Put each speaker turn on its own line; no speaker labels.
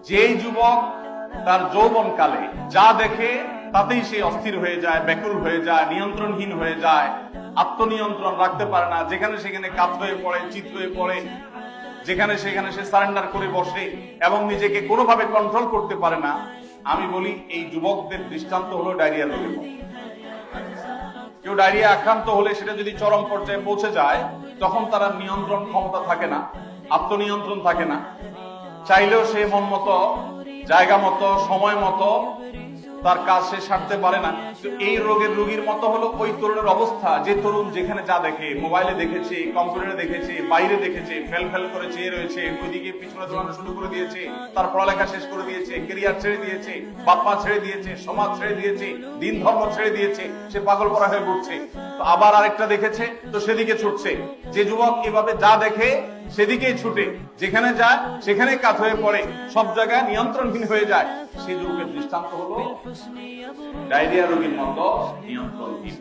যেই যুবক তার যৌবন কালে যা দেখে তাতেই সে অস্থির হয়ে যায়, ব্যাকুল হয়ে যায়, নিয়ন্ত্রণহীন হয়ে যায়, আত্মনিয়ন্ত্রণ রাখতে পারে না, যেখানে সেখানে কাত হয়ে পড়ে, চিত হয়ে পড়ে, যেখানে সেখানে সে সারেন্ডার করে বসে এবং নিজেকে কোনোভাবে কন্ট্রোল করতে পারে না, আমি বলি এই যুবকদের দৃষ্টান্ত হলো ডায়রিয়া রোগের মতো। কেউ ডায়রিয়া আক্রান্ত হলে সেটা যদি চরম পর্যায়ে পৌঁছে যায়, তখন তারা নিয়ন্ত্রণ ক্ষমতা থাকে না, আত্মনিয়ন্ত্রণ থাকে না, চাইলেও সে মন মতো, জায়গা মতো, সময় মতো তার কাজ সে সারতে পারে না। তো এই রোগের রোগীর মতো হলো ওই তরুণের অবস্থা, যে তরুণ যেখানে যা দেখে, মোবাইলে দেখেছে, কম্পিউটারে দেখেছে, বাইরে দেখেছে, ফেল ফেল করে চেয়ে রয়েছে, ওইদিকে পিছনে দৌড়ানো শুরু করে দিয়েছে, তার পড়ালেখা শেষ করে দিয়েছে, কেরিয়ার ছেড়ে দিয়েছে, বাপ মা ছেড়ে দিয়েছে, সমাজ ছেড়ে দিয়েছে, দিন ধর্ম ছেড়ে দিয়েছে, সে পাগল পড়া হয়ে ঘুরছে। তো আবার আরেকটা দেখেছে, তো সেদিকে ছুটছে। যে যুবক এভাবে যা দেখে সেদিকেই ছুটে, যেখানে যায় সেখানে কাত হয়ে পড়ে, সব জায়গায় নিয়ন্ত্রণহীন হয়ে যায়, সেই যুবকের দৃষ্টান্ত হলো ডায়রিয়া রোগীর মতো নিয়ন্ত্রণহীন।